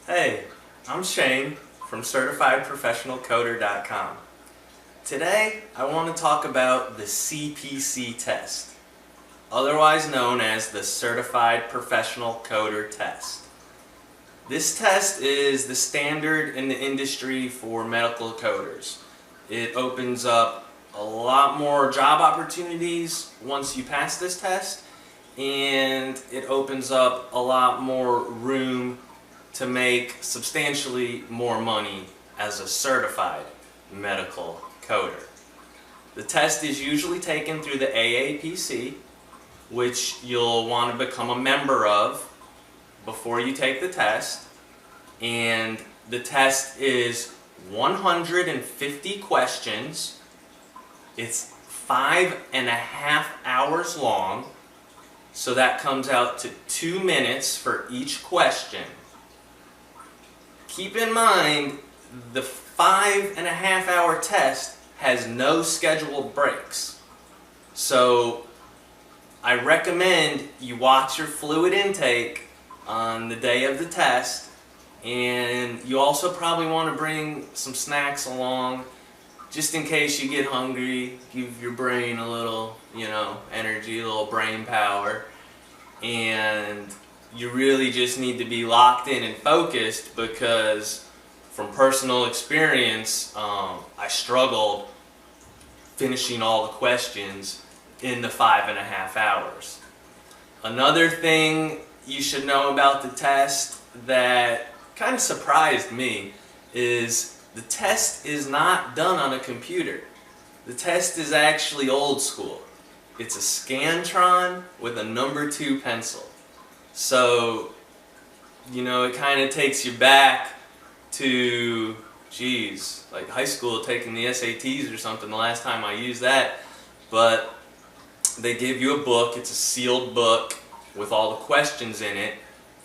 Hey, I'm Shane from CertifiedProfessionalCoder.com. Today, I want to talk about the CPC test, otherwise known as the Certified Professional Coder Test. This test is the standard in the industry for medical coders. It opens up a lot more job opportunities once you pass this test, and it opens up a lot more room to make substantially more money as a certified medical coder. The test is usually taken through the AAPC, which you'll want to become a member of before you take the test. And the test is 150 questions. It's 5.5 hours long, so that comes out to 2 minutes for each question. Keep in mind, the 5.5 hour test has no scheduled breaks. So I recommend you watch your fluid intake on the day of the test, and you also probably want to bring some snacks along just in case you get hungry, give your brain a little, energy, a little brain power. And you really just need to be locked in and focused, because from personal experience, I struggled finishing all the questions in the 5.5 hours. Another thing you should know about the test that kind of surprised me is the test is not done on a computer. The test is actually old school. It's a Scantron with a number 2 pencil. So, it kind of takes you back to, like high school, taking the SATs or something, the last time I used that. But they give you a book, it's a sealed book with all the questions in it,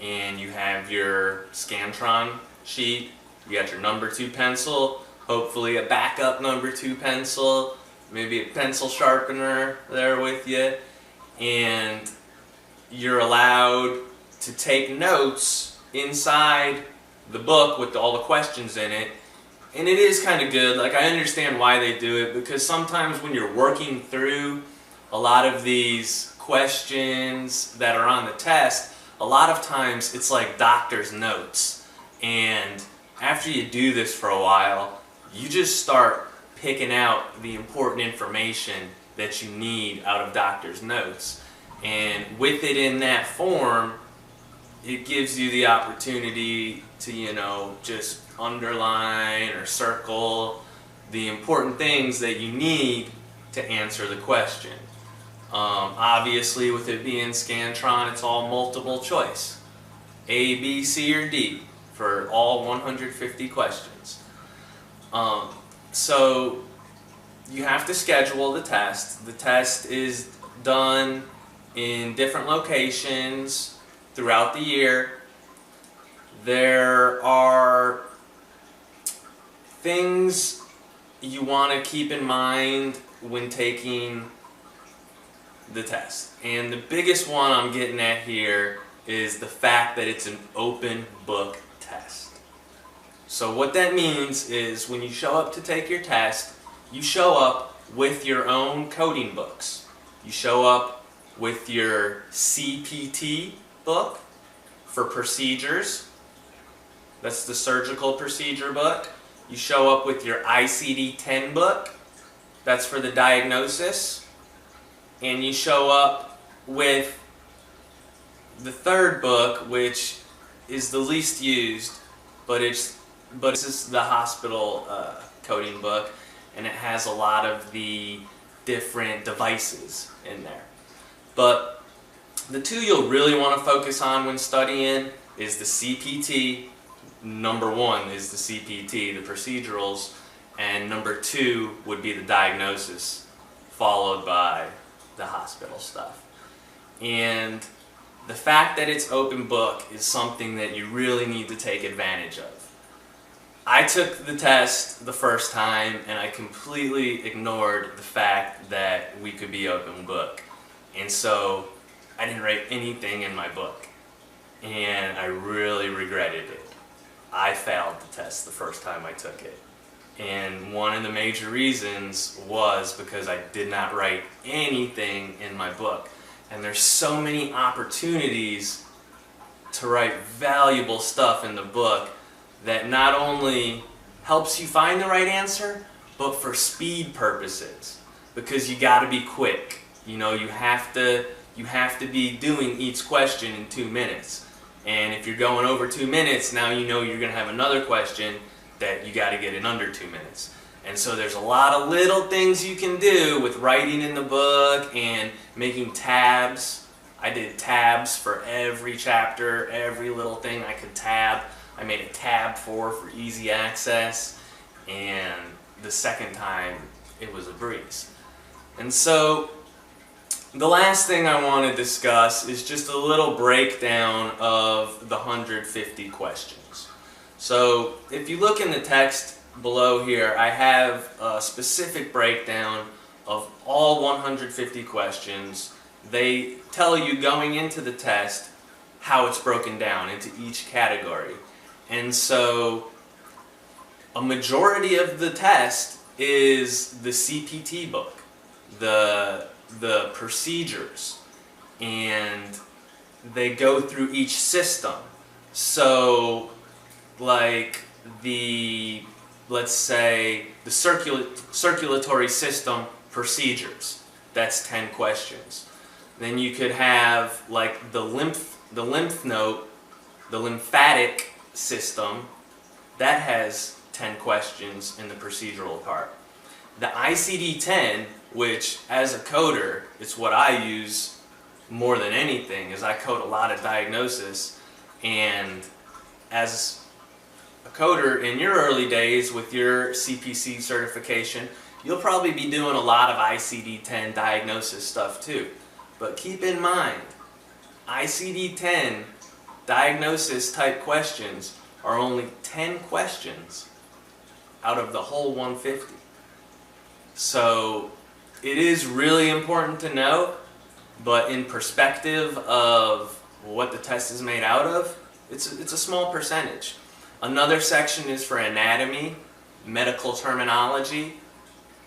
and you have your Scantron sheet, you got your number 2 pencil, hopefully a backup number 2 pencil, maybe a pencil sharpener there with you, and you're allowed to take notes inside the book with all the questions in it. And it is kind of good. Like, I understand why they do it, because sometimes when you're working through a lot of these questions that are on the test, a lot of times it's like doctor's notes. And after you do this for a while, you just start picking out the important information that you need out of doctor's notes. And with it in that form, it gives you the opportunity to, just underline or circle the important things that you need to answer the question. Obviously, with it being Scantron, it's all multiple choice. A, B, C, or D for all 150 questions. So you have to schedule the test. The test is done in different locations throughout the year. There are things you want to keep in mind when taking the test. And the biggest one I'm getting at here is the fact that it's an open book test. So what that means is when you show up to take your test, you show up with your own coding books. You show up with your CPT book for procedures. That's the surgical procedure book. You show up with your ICD-10 book. That's for the diagnosis. And you show up with the third book, which is the least used, but this is the hospital coding book, and it has a lot of the different devices in there. But the two you'll really want to focus on when studying is the CPT. Number 1 is the CPT, the procedurals, and number 2 would be the diagnosis, followed by the hospital stuff. And the fact that it's open book is something that you really need to take advantage of. I took the test the first time and I completely ignored the fact that we could be open book. And so I didn't write anything in my book. And I really regretted it. I failed the test the first time I took it. And one of the major reasons was because I did not write anything in my book. And there's so many opportunities to write valuable stuff in the book that not only helps you find the right answer, but for speed purposes, because you got to be quick. You know, you have to be doing each question in 2 minutes. And if you're going over 2 minutes, now you know you're going to have another question that you got to get in under 2 minutes. And so there's a lot of little things you can do with writing in the book and making tabs. I did tabs for every chapter, every little thing I could tab. I made a tab for easy access, and the second time it was a breeze. And so the last thing I want to discuss is just a little breakdown of the 150 questions. So if you look in the text below here, I have a specific breakdown of all 150 questions. They tell you going into the test how it's broken down into each category. And so a majority of the test is the CPT book, the procedures, and they go through each system. So like let's say the circulatory system procedures, that's 10 questions. Then you could have like the lymph node, the lymphatic system, that has 10 questions in the procedural part. The ICD-10, which as a coder, it's what I use more than anything, is I code a lot of diagnosis. And as a coder in your early days with your CPC certification, you'll probably be doing a lot of ICD-10 diagnosis stuff too. But keep in mind, ICD-10 diagnosis type questions are only 10 questions out of the whole 150. So it is really important to know, but in perspective of what the test is made out of, it's a small percentage. Another section is for anatomy, medical terminology.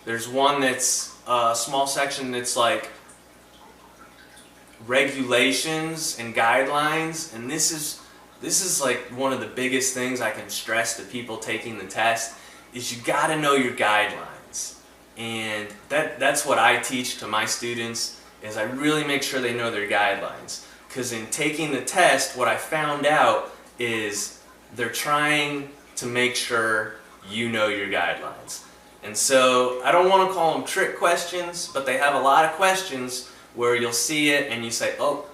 There's one that's a small section that's like regulations and guidelines, and this is like one of the biggest things I can stress to people taking the test, is you got to know your guidelines. And that's what I teach to my students, is I really make sure they know their guidelines. Because in taking the test, what I found out is they're trying to make sure you know your guidelines. And so I don't want to call them trick questions, but they have a lot of questions where you'll see it and you say, oh,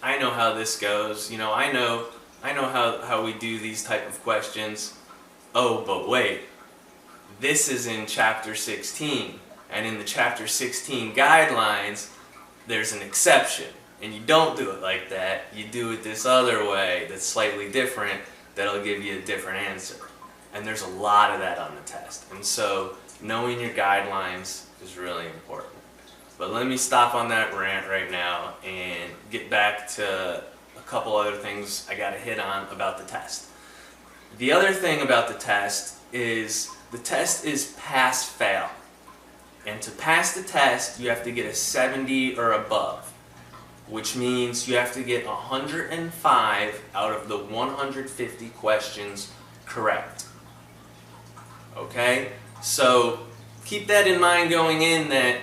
I know how this goes. You know, I know how we do these type of questions. Oh, but wait, this is in chapter 16, and in the chapter 16 guidelines, there's an exception, and you don't do it like that. You do it this other way that's slightly different, that'll give you a different answer. And there's a lot of that on the test. And so knowing your guidelines is really important. But let me stop on that rant right now and get back to a couple other things I gotta hit on about the test. The other thing about the test is pass-fail. And to pass the test, you have to get a 70 or above, which means you have to get 105 out of the 150 questions correct. Okay? So keep that in mind going in, that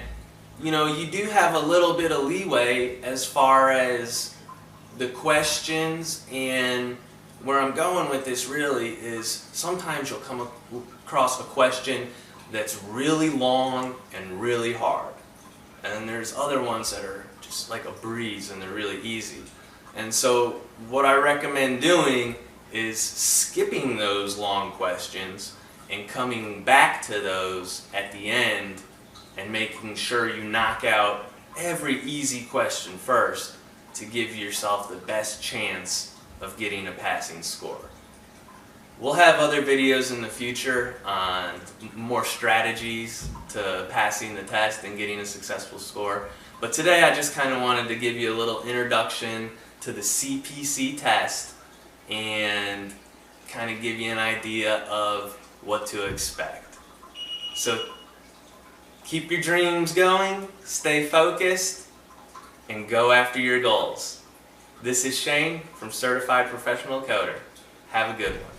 you know, you do have a little bit of leeway as far as the questions, and where I'm going with this really is sometimes you'll come across a question that's really long and really hard. And there's other ones that are just like a breeze and they're really easy. And so what I recommend doing is skipping those long questions and coming back to those at the end and making sure you knock out every easy question first to give yourself the best chance of getting a passing score. We'll have other videos in the future on more strategies to passing the test and getting a successful score. But today I just kind of wanted to give you a little introduction to the CPC test and kind of give you an idea of what to expect. So keep your dreams going, stay focused, and go after your goals. This is Shane from Certified Professional Coder. Have a good one.